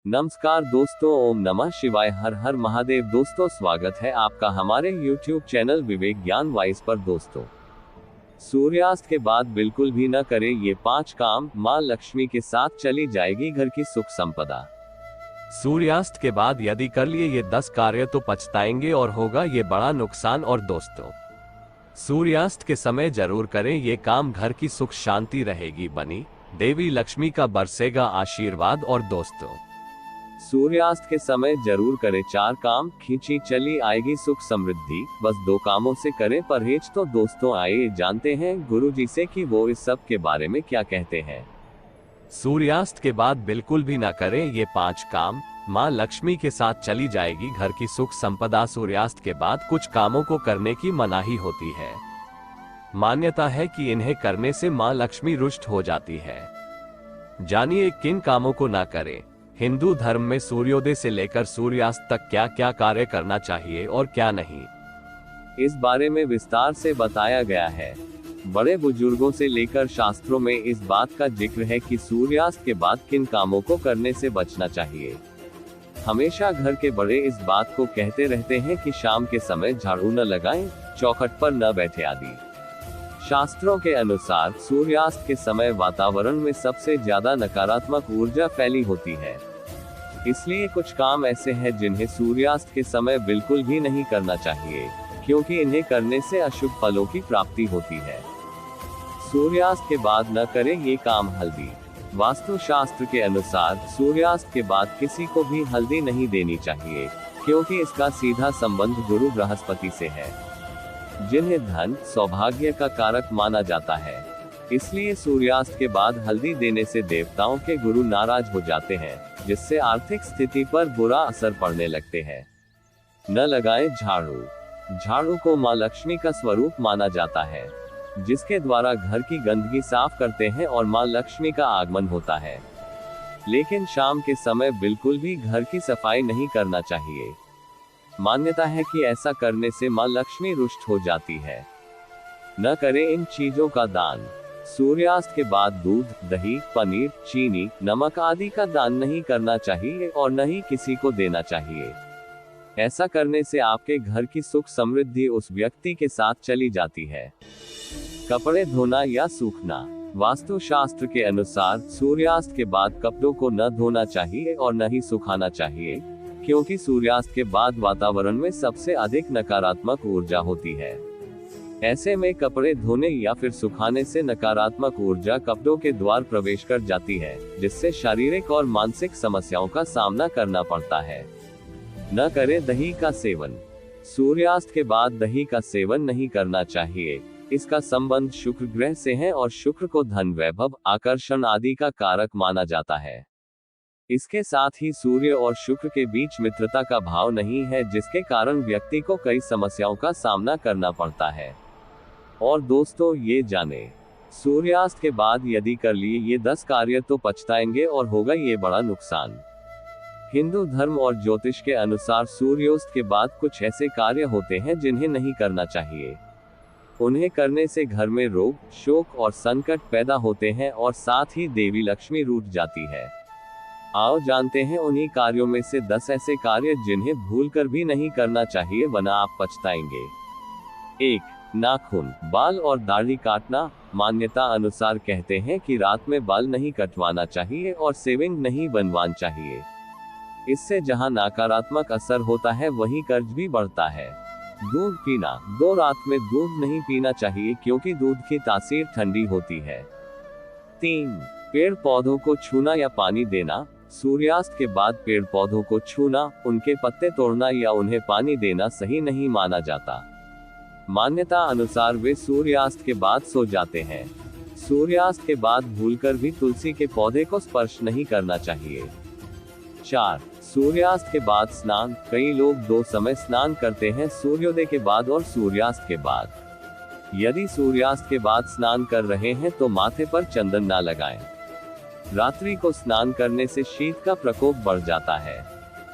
नमस्कार दोस्तों, ओम नमः शिवाय, हर हर महादेव। दोस्तों, स्वागत है आपका हमारे YouTube चैनल विवेक ज्ञान वाइस पर। दोस्तों, सूर्यास्त के बाद बिल्कुल भी न करें ये 5 काम, मां लक्ष्मी के साथ चली जाएगी घर की सुख संपदा। सूर्यास्त के बाद यदि कर लिए ये 10 कार्य तो पछताएंगे और होगा ये बड़ा नुकसान। और दोस्तों, सूर्यास्त के समय जरूर करें ये काम, घर की सुख शांति रहेगी बनी, देवी लक्ष्मी का बरसेगा आशीर्वाद। और दोस्तों, सूर्यास्त के समय जरूर करें 4 काम, खींची चली आएगी सुख समृद्धि। बस 2 कामों से करें परहेज। तो दोस्तों, आइए जानते हैं गुरुजी से कि वो इस सब के बारे में क्या कहते हैं। सूर्यास्त के बाद बिल्कुल भी ना करें ये 5 काम, मां लक्ष्मी के साथ चली जाएगी घर की सुख संपदा। सूर्यास्त के बाद कुछ कामों को करने की मनाही होती है। मान्यता है कि इन्हें करने से मां लक्ष्मी रुष्ट हो जाती है। जानिए किन कामों को ना करें। हिंदू धर्म में सूर्योदय से लेकर सूर्यास्त तक क्या क्या कार्य करना चाहिए और क्या नहीं, इस बारे में विस्तार से बताया गया है। बड़े बुजुर्गों से लेकर शास्त्रों में इस बात का जिक्र है कि सूर्यास्त के बाद किन कामों को करने से बचना चाहिए। हमेशा घर के बड़े इस बात को कहते रहते हैं कि शाम के समय झाड़ू न लगाएं, चौखट पर न बैठे आदि। शास्त्रों के अनुसार सूर्यास्त के समय वातावरण में सबसे ज्यादा नकारात्मक ऊर्जा फैली होती है। इसलिए कुछ काम ऐसे हैं जिन्हें सूर्यास्त के समय बिल्कुल भी नहीं करना चाहिए, क्योंकि इन्हें करने से अशुभ फलों की प्राप्ति होती है। सूर्यास्त के बाद न करें ये काम। हल्दी। वास्तु शास्त्र के अनुसार सूर्यास्त के बाद किसी को भी हल्दी नहीं देनी चाहिए, क्योंकि इसका सीधा संबंध गुरु बृहस्पति से है, जिन्हें धन सौभाग्य का कारक माना जाता है। इसलिए सूर्यास्त के बाद हल्दी देने से देवताओं के गुरु नाराज हो जाते हैं, जिससे आर्थिक स्थिति पर बुरा असर पड़ने लगते हैं। न लगाएं झाड़ू। झाड़ू को मां लक्ष्मी का स्वरूप माना जाता है, जिसके द्वारा घर की गंदगी साफ करते हैं और मां लक्ष्मी का आगमन होता है। लेकिन शाम के समय बिल्कुल भी घर की सफाई नहीं करना चाहिए। मान्यता है कि ऐसा करने से मां लक्ष्मी रुष्ट हो जाती है। न करें इन चीजों का दान। सूर्यास्त के बाद दूध, दही, पनीर, चीनी, नमक आदि का दान नहीं करना चाहिए और न ही किसी को देना चाहिए। ऐसा करने से आपके घर की सुख समृद्धि उस व्यक्ति के साथ चली जाती है। कपड़े धोना या सूखना। वास्तु शास्त्र के अनुसार सूर्यास्त के बाद कपड़ों को न धोना चाहिए और न ही सुखाना चाहिए, क्योंकि सूर्यास्त के बाद वातावरण में सबसे अधिक नकारात्मक ऊर्जा होती है। ऐसे में कपड़े धोने या फिर सुखाने से नकारात्मक ऊर्जा कपड़ों के द्वार प्रवेश कर जाती है, जिससे शारीरिक और मानसिक समस्याओं का सामना करना पड़ता है। न करें दही का सेवन। सूर्यास्त के बाद दही का सेवन नहीं करना चाहिए। इसका संबंध शुक्र ग्रह से है और शुक्र को धन, वैभव, आकर्षण आदि का कारक माना जाता है। इसके साथ ही सूर्य और शुक्र के बीच मित्रता का भाव नहीं है, जिसके कारण व्यक्ति को कई समस्याओं का सामना करना पड़ता है। और दोस्तों, ये जाने, सूर्यास्त के बाद यदि कर लिए ये 10 कार्य तो पछताएंगे और होगा ये बड़ा नुकसान। हिंदू धर्म और ज्योतिष के अनुसार सूर्योस्त के बाद कुछ ऐसे कार्य होते हैं जिन्हें नहीं करना चाहिए। उन्हें करने से घर में रोग, शोक और संकट पैदा होते हैं और साथ ही देवी लक्ष्मी रूठ जाती है। आओ जानते हैं उन्हीं कार्यों में से 10 ऐसे कार्य जिन्हें भूलकर भी नहीं करना चाहिए, वरना आप पछताएंगे। 1. नाखून, बाल और दाढ़ी काटना। मान्यता अनुसार कहते हैं कि रात में बाल नहीं कटवाना चाहिए और सेविंग नहीं बनवाना चाहिए। इससे जहां नकारात्मक असर होता है वहीं कर्ज भी बढ़ता है। दूध पीना। 2 रात में दूध नहीं पीना चाहिए, क्योंकि दूध की तासीर ठंडी होती है। 3. पेड़ पौधों को छूना या पानी देना। सूर्यास्त के बाद पेड़ पौधों को छूना, उनके पत्ते तोड़ना या उन्हें पानी देना सही नहीं माना जाता। मान्यता अनुसार वे सूर्यास्त के बाद सो जाते हैं। सूर्यास्त के बाद भूलकर भी तुलसी के पौधे को स्पर्श नहीं करना चाहिए। 4. सूर्यास्त के बाद स्नान। कई लोग 2 समय स्नान करते हैं, सूर्योदय के बाद और सूर्यास्त के बाद। यदि सूर्यास्त के बाद स्नान कर रहे हैं तो माथे पर चंदन ना लगाएं। रात्रि को स्नान करने से शीत का प्रकोप बढ़ जाता है।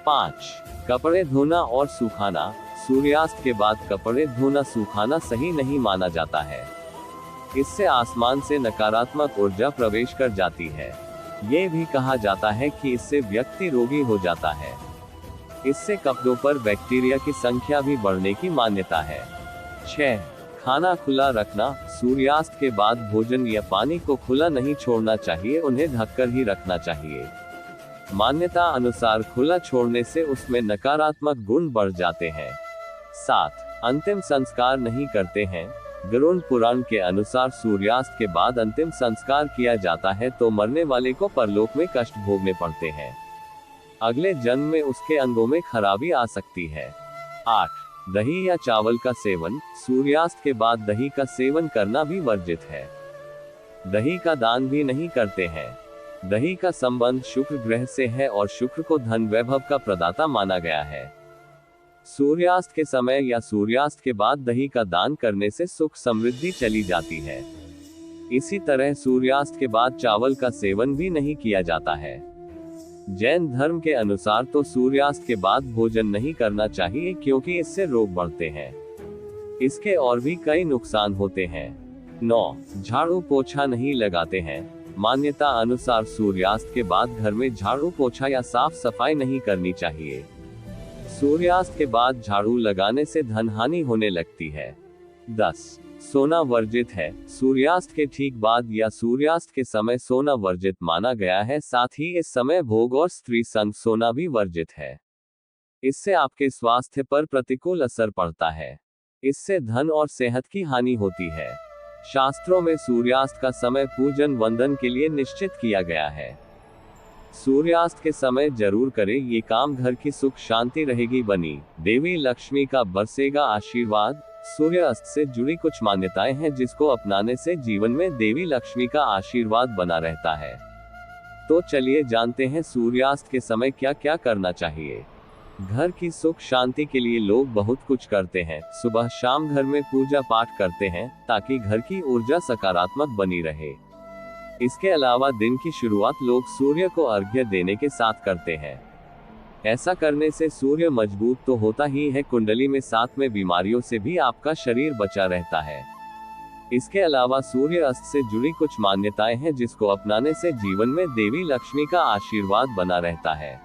5. कपड़े धोना और सुखाना। सूर्यास्त के बाद कपड़े धोना सुखाना सही नहीं माना जाता है। इससे आसमान से नकारात्मक ऊर्जा प्रवेश कर जाती है। ये भी कहा जाता है कि इससे व्यक्ति रोगी हो जाता है। इससे कपड़ों पर बैक्टीरिया की संख्या भी बढ़ने की मान्यता है। 6. खाना खुला रखना। सूर्यास्त के बाद भोजन या पानी को खुला नहीं छोड़ना चाहिए, उन्हें ढककर ही रखना चाहिए। मान्यता अनुसार खुला छोड़ने से उसमें नकारात्मक गुण बढ़ जाते हैं। 7. अंतिम संस्कार नहीं करते हैं। गरुड़ पुराण के अनुसार सूर्यास्त के बाद अंतिम संस्कार किया जाता है तो मरने वाले को परलोक में कष्ट भोगने पड़ते हैं। अगले जन्म में उसके अंगों में खराबी आ सकती है। 8. दही या चावल का सेवन। सूर्यास्त के बाद दही का सेवन करना भी वर्जित है। दही का दान भी नहीं करते हैं। दही का संबंध शुक्र ग्रह से है और शुक्र को धन वैभव का प्रदाता माना गया है। सूर्यास्त के समय या सूर्यास्त के बाद दही का दान करने से सुख समृद्धि चली जाती है। इसी तरह सूर्यास्त के बाद चावल का सेवन भी नहीं किया जाता है। जैन धर्म के अनुसार तो सूर्यास्त के बाद भोजन नहीं करना चाहिए क्योंकि इससे रोग बढ़ते हैं। इसके और भी कई नुकसान होते हैं। 9. झाड़ू पोछा नहीं लगाते हैं। मान्यता अनुसार सूर्यास्त के बाद घर में झाड़ू पोछा या साफ सफाई नहीं करनी चाहिए। सूर्यास्त के बाद झाड़ू लगाने से धन हानि होने लगती है। 10. सोना वर्जित है। सूर्यास्त के ठीक बाद या सूर्यास्त के समय सोना वर्जित माना गया है, साथ ही इस समय भोग और स्त्री संग सोना भी वर्जित है। इससे आपके स्वास्थ्य पर प्रतिकूल असर पड़ता है। इससे धन और सेहत की हानि होती है। शास्त्रों में सूर्यास्त का समय पूजन वंदन के लिए निश्चित किया गया है। सूर्यास्त के समय जरूर करें, ये काम घर की सुख शांति रहेगी बनी। देवी लक्ष्मी का बरसेगा आशीर्वाद। सूर्यास्त से जुड़ी कुछ मान्यताएं हैं जिसको अपनाने से जीवन में देवी लक्ष्मी का आशीर्वाद बना रहता है। तो चलिए जानते हैं सूर्यास्त के समय क्या क्या करना चाहिए। घर की सुख शांति के लिए लोग बहुत कुछ करते हैं। सुबह शाम घर में पूजा पाठ करते हैं ताकि घर की ऊर्जा सकारात्मक बनी रहे। इसके अलावा दिन की शुरुआत लोग सूर्य को अर्घ्य देने के साथ करते हैं। ऐसा करने से सूर्य मजबूत तो होता ही है, कुंडली में साथ में बीमारियों से भी आपका शरीर बचा रहता है। इसके अलावा सूर्य अस्त से जुड़ी कुछ मान्यताएं हैं जिसको अपनाने से जीवन में देवी लक्ष्मी का आशीर्वाद बना रहता है।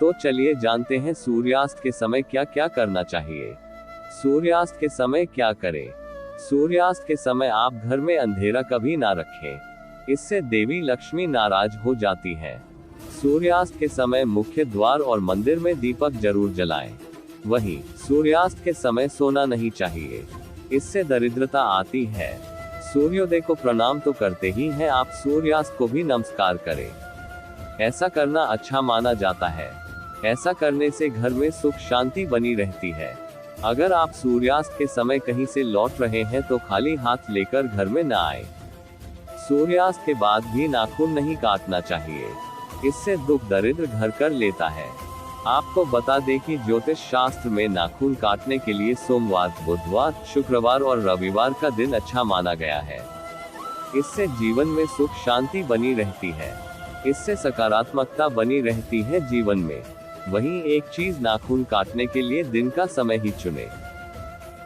तो चलिए जानते हैं सूर्यास्त के समय क्या क्या करना चाहिए। सूर्यास्त के समय क्या करें। सूर्यास्त के समय आप घर में अंधेरा कभी ना रखें, इससे देवी लक्ष्मी नाराज हो जाती है। सूर्यास्त के समय मुख्य द्वार और मंदिर में दीपक जरूर जलाएं। वहीं सूर्यास्त के समय सोना नहीं चाहिए, इससे दरिद्रता आती है। सूर्योदय को प्रणाम तो करते ही हैं आप, सूर्यास्त को भी नमस्कार करें। ऐसा करना अच्छा माना जाता है। ऐसा करने से घर में सुख शांति बनी रहती है। अगर आप सूर्यास्त के समय कहीं से लौट रहे हैं तो खाली हाथ लेकर घर में न आए। सूर्यास्त के बाद भी नाखून नहीं काटना चाहिए, इससे दुख दरिद्र घर कर लेता है। आपको बता दें कि ज्योतिष शास्त्र में नाखून काटने के लिए सोमवार, बुधवार, शुक्रवार और रविवार का दिन अच्छा माना गया है। इससे जीवन में सुख शांति बनी रहती है, इससे सकारात्मकता बनी रहती है जीवन में। वहीं एक चीज, नाखून काटने के लिए दिन का समय ही चुने।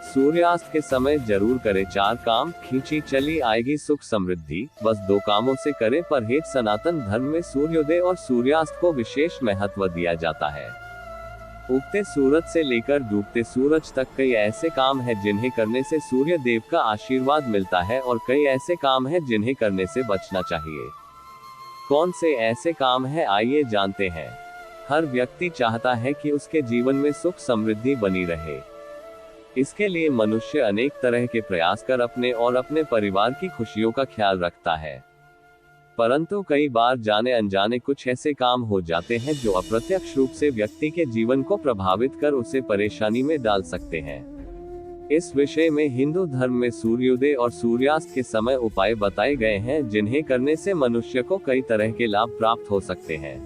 सूर्यास्त के समय जरूर करें 4 काम, खींची चली आएगी सुख समृद्धि। बस 2 कामों से करें परहेज। सनातन धर्म में सूर्योदय और सूर्यास्त को विशेष महत्व दिया जाता है। उगते सूरज से लेकर डूबते सूरज तक कई ऐसे काम हैं जिन्हें करने से सूर्य देव का आशीर्वाद मिलता है और कई ऐसे काम हैं जिन्हें करने से बचना चाहिए। कौन से ऐसे काम हैं, आइए जानते हैं। हर व्यक्ति चाहता है कि उसके जीवन में सुख समृद्धि बनी रहे। इसके लिए मनुष्य अनेक तरह के प्रयास कर अपने और अपने परिवार की खुशियों का ख्याल रखता है, परंतु कई बार जाने अनजाने कुछ ऐसे काम हो जाते हैं जो अप्रत्यक्ष रूप से व्यक्ति के जीवन को प्रभावित कर उसे परेशानी में डाल सकते हैं। इस विषय में हिंदू धर्म में सूर्योदय और सूर्यास्त के समय उपाय बताए गए हैं जिन्हें करने से मनुष्य को कई तरह के लाभ प्राप्त हो सकते हैं।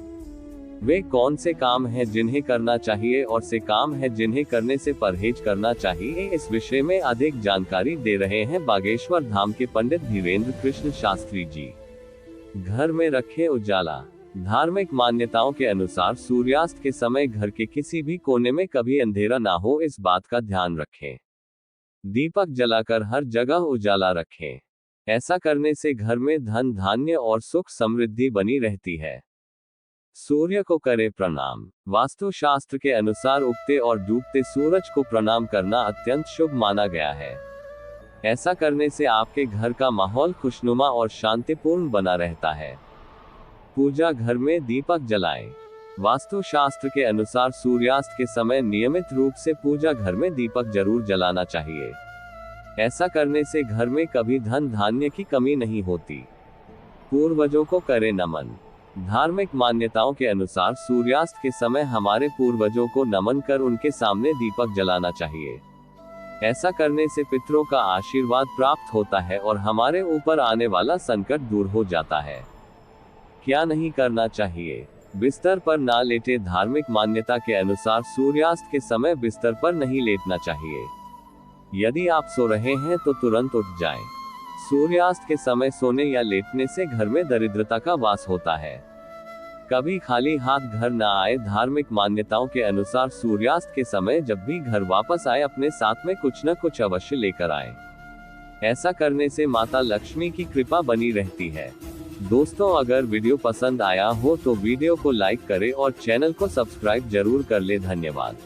वे कौन से काम हैं जिन्हें करना चाहिए और से काम हैं जिन्हें करने से परहेज करना चाहिए, इस विषय में अधिक जानकारी दे रहे हैं बागेश्वर धाम के पंडित धीरेन्द्र कृष्ण शास्त्री जी। घर में रखें उजाला। धार्मिक मान्यताओं के अनुसार सूर्यास्त के समय घर के किसी भी कोने में कभी अंधेरा ना हो, इस बात का ध्यान रखें। दीपक जलाकर हर जगह उजाला रखें। ऐसा करने से घर में धन धान्य और सुख समृद्धि बनी रहती है। सूर्य को करे प्रणाम। वास्तु शास्त्र के अनुसार उगते और डूबते सूरज को प्रणाम करना अत्यंत शुभ माना गया है। ऐसा करने से आपके घर का माहौल खुशनुमा और शांतिपूर्ण बना रहता है। पूजा घर में दीपक जलाएं। वास्तु शास्त्र के अनुसार सूर्यास्त के समय नियमित रूप से पूजा घर में दीपक जरूर जलाना चाहिए। ऐसा करने से घर में कभी धन धान्य की कमी नहीं होती। पूर्वजों को करें नमन। धार्मिक मान्यताओं के अनुसार सूर्यास्त के समय हमारे पूर्वजों को नमन कर उनके सामने दीपक जलाना चाहिए। ऐसा करने से पितरों का आशीर्वाद प्राप्त होता है और हमारे ऊपर आने वाला संकट दूर हो जाता है। क्या नहीं करना चाहिए? बिस्तर पर ना लेटे। धार्मिक मान्यता के अनुसार सूर्यास्त के समय बिस्तर पर नहीं लेटना चाहिए। यदि आप सो रहे हैं तो तुरंत उठ जाएं। सूर्यास्त के समय सोने या लेटने से घर में दरिद्रता का वास होता है। कभी खाली हाथ घर न आए। धार्मिक मान्यताओं के अनुसार सूर्यास्त के समय जब भी घर वापस आए अपने साथ में कुछ न कुछ अवश्य लेकर आए। ऐसा करने से माता लक्ष्मी की कृपा बनी रहती है। दोस्तों, अगर वीडियो पसंद आया हो तो वीडियो को लाइक करें और चैनल को सब्सक्राइब जरूर कर ले। धन्यवाद।